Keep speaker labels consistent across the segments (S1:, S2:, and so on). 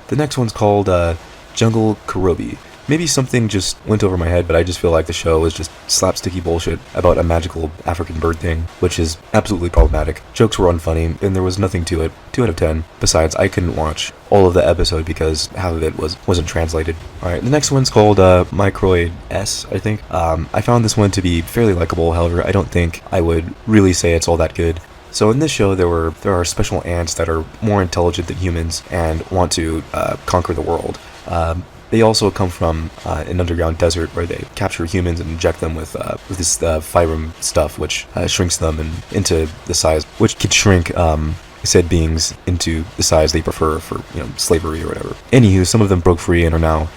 S1: The next one's called Jungle Kurobee. Maybe something just went over my head, but I just feel like the show is just slapsticky bullshit about a magical African bird thing, which is absolutely problematic. Jokes were unfunny, and there was nothing to it. 2 out of 10. Besides, I couldn't watch all of the episode because half of it wasn't translated. Alright, the next one's called Microid S, I think. I found this one to be fairly likable, however, I don't think I would really say it's all that good. So in this show, there are special ants that are more intelligent than humans and want to conquer the world. They also come from an underground desert where they capture humans and inject them with this fibrem stuff, which shrinks them into the size, which could shrink said beings into the size they prefer for slavery or whatever. Anywho, some of them broke free and are now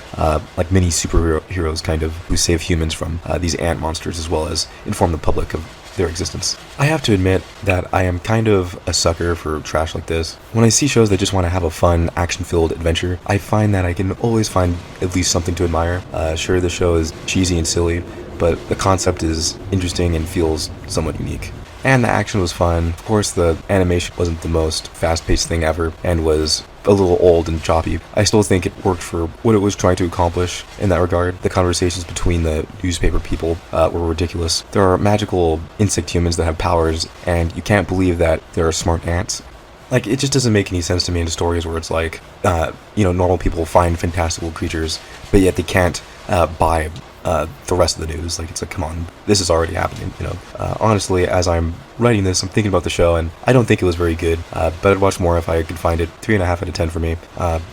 S1: like mini superheroes, kind of, who save humans from these ant monsters as well as inform the public of their existence. I have to admit that I am kind of a sucker for trash like this. When I see shows that just want to have a fun, action-filled adventure, I find that I can always find at least something to admire. Sure, the show is cheesy and silly, but the concept is interesting and feels somewhat unique. And the action was fun. Of course, the animation wasn't the most fast-paced thing ever, and was a little old and choppy. I still think it worked for what it was trying to accomplish in that regard. The conversations between the newspaper people were ridiculous. There are magical insect humans that have powers, and you can't believe that there are smart ants. Like, it just doesn't make any sense to me in stories where it's like, normal people find fantastical creatures, but yet they can't buy the rest of the news. Like, it's like, come on, this is already happening, Honestly, as I'm writing this, I'm thinking about the show, and I don't think it was very good, but I'd watch more if I could find it. 3.5 out of 10 for me.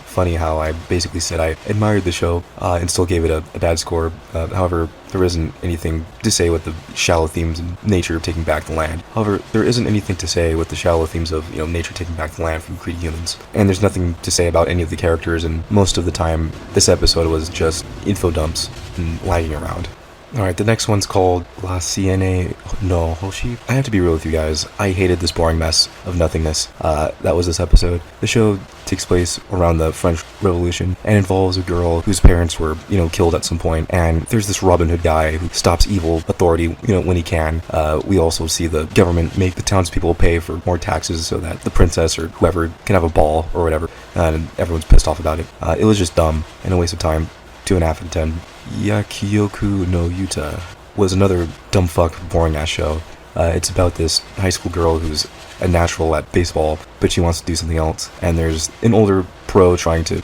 S1: Funny how I basically said I admired the show, and still gave it a bad score. However, there isn't anything to say with the shallow themes and nature of taking back the land. However, there isn't anything to say with the shallow themes of, nature taking back the land from greedy humans. And there's nothing to say about any of the characters, and most of the time, this episode was just info dumps and lagging around. Alright, the next one's called Seine no Hoshi. I have to be real with you guys, I hated this boring mess of nothingness. That was this episode. The show takes place around the French Revolution and involves a girl whose parents were, killed at some point, and there's this Robin Hood guy who stops evil authority, when he can. We also see the government make the townspeople pay for more taxes so that the princess or whoever can have a ball or whatever, and everyone's pissed off about it. It was just dumb and a waste of time. 2.5 out of 10. Yakyū no Yuta was another dumb fuck boring ass show. It's about this high school girl who's a natural at baseball, but she wants to do something else, and there's an older pro trying to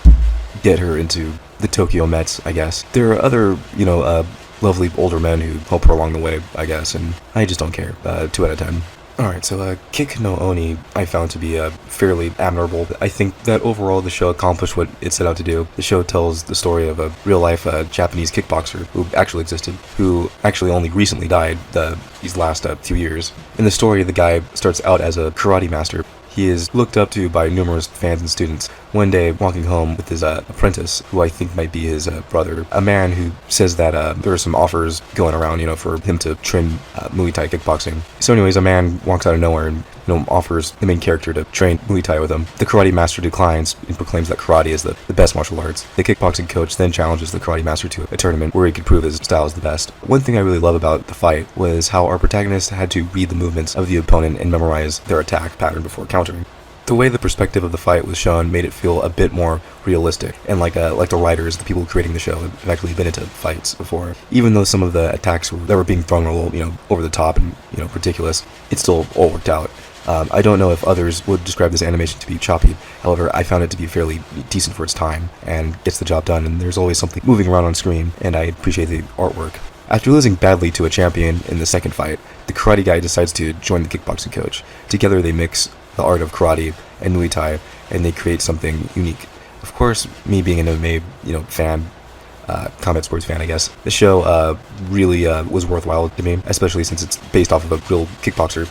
S1: get her into the Tokyo Mets, I guess. There are other, lovely older men who help her along the way, I guess, and I just don't care. 2 out of 10. Alright, so Kick no Oni I found to be fairly admirable. I think that overall the show accomplished what it set out to do. The show tells the story of a real-life Japanese kickboxer who actually existed, who actually only recently died these last few years. In the story, the guy starts out as a karate master. He is looked up to by numerous fans and students. One day, walking home with his apprentice, who I think might be his brother, a man who says that there are some offers going around, for him to train Muay Thai kickboxing. So anyways, a man walks out of nowhere and offers the main character to train Muay Thai with him. The karate master declines and proclaims that karate is the best martial arts. The kickboxing coach then challenges the karate master to a tournament where he could prove his style is the best. One thing I really love about the fight was how our protagonist had to read the movements of the opponent and memorize their attack pattern before countering. The way the perspective of the fight was shown made it feel a bit more realistic, and like the writers, the people creating the show, have actually been into fights before. Even though some of the attacks that were being thrown were a little, over the top and, ridiculous, it still all worked out. I don't know if others would describe this animation to be choppy. However, I found it to be fairly decent for its time and gets the job done, and there's always something moving around on screen, and I appreciate the artwork. After losing badly to a champion in the second fight, the karate guy decides to join the kickboxing coach. Together they mix the art of karate and Muay Thai, and they create something unique. Of course, me being an MMA, fan, combat sports fan, I guess, the show really was worthwhile to me, especially since it's based off of a real kickboxer.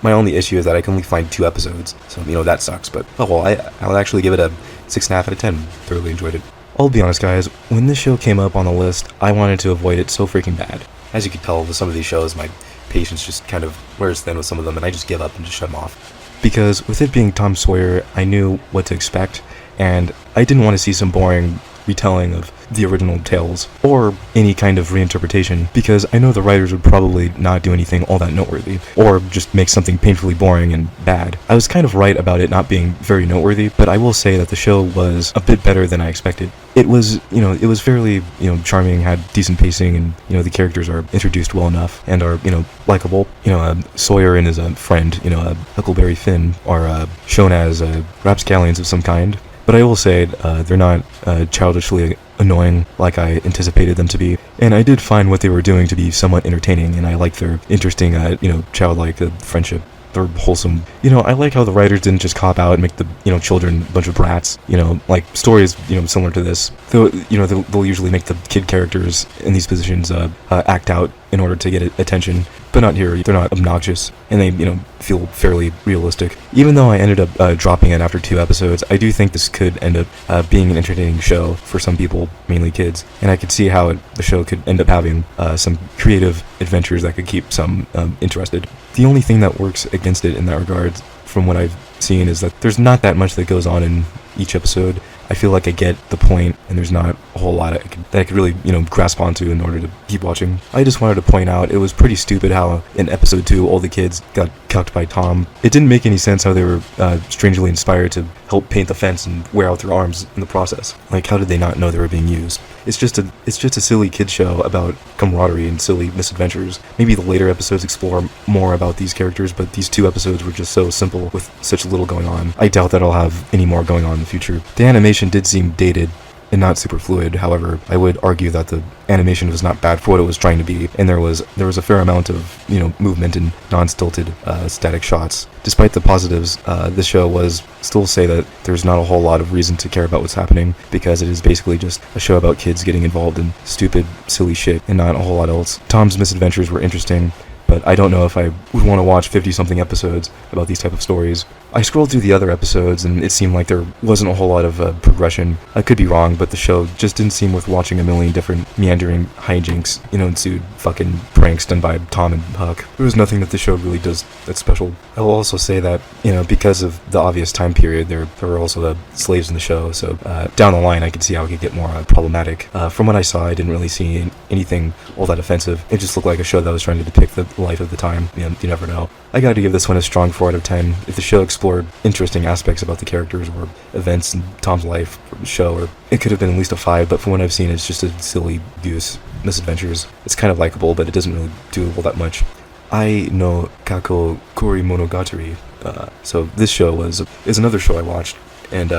S1: My only issue is that I can only find 2 episodes, so that sucks. But I'll actually give it a 6.5 out of 10. Thoroughly enjoyed it. I'll be honest, guys, when this show came up on the list, I wanted to avoid it so freaking bad. As you can tell with some of these shows, my patience just kind of wears thin with some of them, and I just give up and just shut them off. Because with it being Tom Sawyer, I knew what to expect, and I didn't want to see some boring, retelling of the original tales, or any kind of reinterpretation, because I know the writers would probably not do anything all that noteworthy, or just make something painfully boring and bad. I was kind of right about it not being very noteworthy, but I will say that the show was a bit better than I expected. It was, it was fairly, charming, had decent pacing, and, the characters are introduced well enough, and are, likable. Sawyer and his friend, Huckleberry Finn, are shown as rapscallions of some kind. But I will say, they're not childishly annoying like I anticipated them to be, and I did find what they were doing to be somewhat entertaining, and I liked their interesting, childlike friendship. They're wholesome. I like how the writers didn't just cop out and make the, children a bunch of brats. Like stories, similar to this. Though, they'll usually make the kid characters in these positions act out in order to get attention. But not here. They're not obnoxious, and they, feel fairly realistic. Even though I ended up dropping it after 2 episodes, I do think this could end up being an entertaining show for some people, mainly kids. And I could see how the show could end up having some creative adventures that could keep some interested. The only thing that works against it in that regard, from what I've seen, is that there's not that much that goes on in each episode. I feel like I get the point, and there's not a whole lot that I could really, grasp onto in order to keep watching. I just wanted to point out, it was pretty stupid how in episode 2 all the kids got cucked by Tom. It didn't make any sense how they were strangely inspired to help paint the fence and wear out their arms in the process. Like, how did they not know they were being used? It's just a silly kid show about camaraderie and silly misadventures. Maybe the later episodes explore more about these characters, but these 2 episodes were just so simple with such little going on. I doubt that I'll have any more going on in the future. The animation did seem dated and not super fluid. However, I would argue that the animation was not bad for what it was trying to be, and there was a fair amount of movement and non-stilted static shots. Despite the positives, this show was still say that there's not a whole lot of reason to care about what's happening, because it is basically just a show about kids getting involved in stupid, silly shit and not a whole lot else. Tom's misadventures were interesting, but I don't know if I would want to watch 50-something episodes about these type of stories. I scrolled through the other episodes, and it seemed like there wasn't a whole lot of progression. I could be wrong, but the show just didn't seem worth watching a million different meandering hijinks, ensued fucking pranks done by Tom and Huck. There was nothing that the show really does that's special. I will also say that, because of the obvious time period, there were also the slaves in the show, so down the line I could see how it could get more problematic. From what I saw, I didn't really see anything all that offensive. It just looked like a show that was trying to depict the life of the time. You never know. I gotta give this one a strong 4 out of 10. If the show explored interesting aspects about the characters or events in Tom's life or the show, or it could have been at least a 5, but from what I've seen, it's just a silly goose misadventures. It's kind of likable, but it doesn't really do all that much. I no Kako Kori Monogatari. So this show is another show I watched, and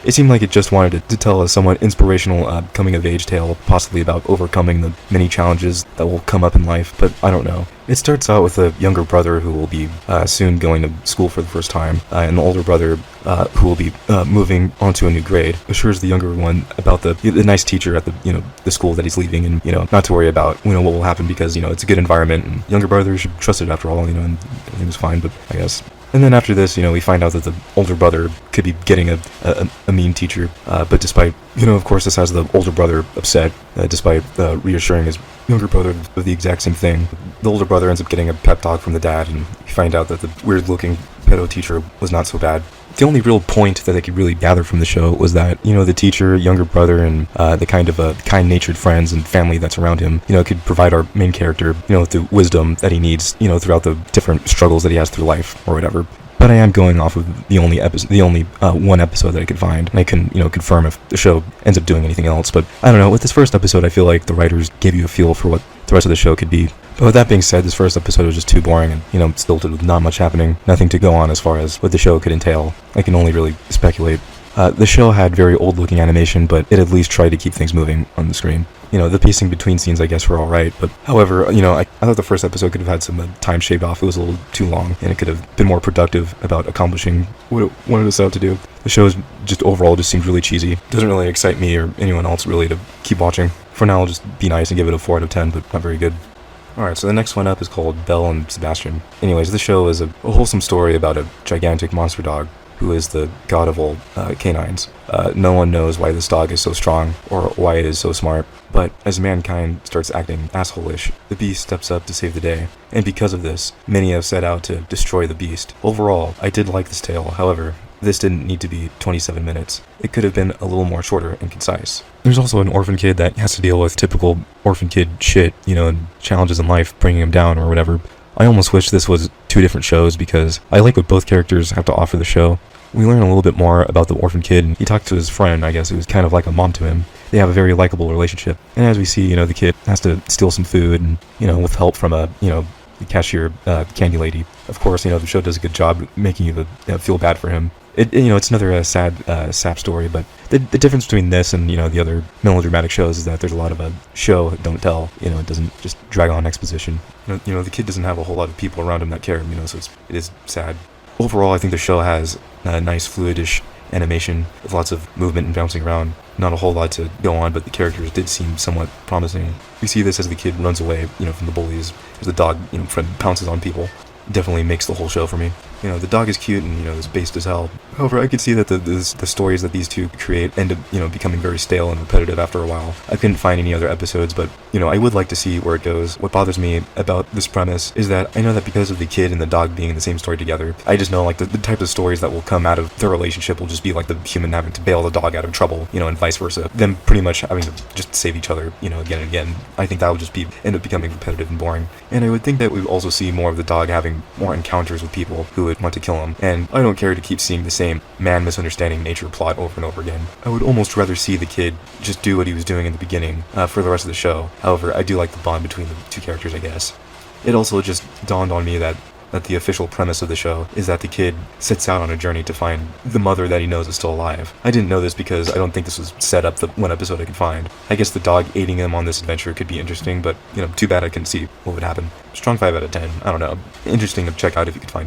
S1: it seemed like it just wanted to tell a somewhat inspirational coming-of-age tale, possibly about overcoming the many challenges that will come up in life, but I don't know. It starts out with a younger brother who will be soon going to school for the first time, and the older brother who will be moving onto a new grade assures the younger one about the nice teacher at the school that he's leaving, and not to worry about what will happen, because it's a good environment, and younger brother should trust it after all, and it was fine, but I guess. And then after this, we find out that the older brother could be getting a mean teacher, but despite, of course, this has the older brother upset, despite reassuring his younger brother of the exact same thing. The older brother ends up getting a pep talk from the dad, and you find out that the weird-looking pedo teacher was not so bad. The only real point that I could really gather from the show was that, the teacher, younger brother, and the kind of kind-natured friends and family that's around him, could provide our main character, with the wisdom that he needs, throughout the different struggles that he has through life, or whatever. But I am going off of the only one episode that I could find, and I couldn't, confirm if the show ends up doing anything else. But I don't know, with this first episode, I feel like the writers gave you a feel for what the rest of the show could be. But with that being said, this first episode was just too boring and, stilted with not much happening, nothing to go on as far as what the show could entail. I can only really speculate. The show had very old-looking animation, but it at least tried to keep things moving on the screen. The pacing between scenes, I guess, were alright, but however, I thought the first episode could have had some time shaved off. It was a little too long, and it could have been more productive about accomplishing what it wanted us out to do. The show just overall just seemed really cheesy. Doesn't really excite me or anyone else really to keep watching. For now, I'll just be nice and give it a 4 out of 10, but not very good. Alright, so the next one up is called Belle and Sebastian. Anyways, this show is a wholesome story about a gigantic monster dog who is the god of all canines. No one knows why this dog is so strong or why it is so smart, but as mankind starts acting asshole-ish, the beast steps up to save the day, and because of this, many have set out to destroy the beast. Overall, I did like this tale, however, this didn't need to be 27 minutes. It could have been a little more shorter and concise. There's also an orphan kid that has to deal with typical orphan kid shit, and challenges in life bringing him down or whatever. I almost wish this was 2 different shows because I like what both characters have to offer the show. We learn a little bit more about the orphan kid, and he talked to his friend, I guess, who was kind of like a mom to him. They have a very likable relationship. And as we see, the kid has to steal some food and, with help from the cashier candy lady. Of course, the show does a good job making you feel bad for him. It's another sad sap story, but the difference between this and, the other melodramatic shows is that there's a lot of show, don't tell. It doesn't just drag on exposition. The kid doesn't have a whole lot of people around him that care, so it is sad. Overall, I think the show has a nice fluidish animation with lots of movement and bouncing around. Not a whole lot to go on, but the characters did seem somewhat promising. We see this as the kid runs away, from the bullies, as the dog, friend pounces on people. Definitely makes the whole show for me. The dog is cute and, is based as hell. However, I could see that the stories that these two create end up, becoming very stale and repetitive after a while. I couldn't find any other episodes, but, I would like to see where it goes. What bothers me about this premise is that I know that because of the kid and the dog being in the same story together, I just know, the type of stories that will come out of their relationship will just be like the human having to bail the dog out of trouble, and vice versa. Them pretty much having to just save each other, again and again. I think that would just end up becoming repetitive and boring. And I would think that we would also see more of the dog having more encounters with people who would want to kill him. And I don't care to keep seeing the same man misunderstanding nature plot over and over again. I would almost rather see the kid just do what he was doing in the beginning for the rest of the show. However, I do like the bond between the 2 characters, I guess. It also just dawned on me that the official premise of the show is that the kid sets out on a journey to find the mother that he knows is still alive. I didn't know this because I don't think this was set up the one episode I could find. I guess the dog aiding him on this adventure could be interesting, but, too bad I couldn't see what would happen. Strong 5 out of 10. I don't know. Interesting to check out if you could find it.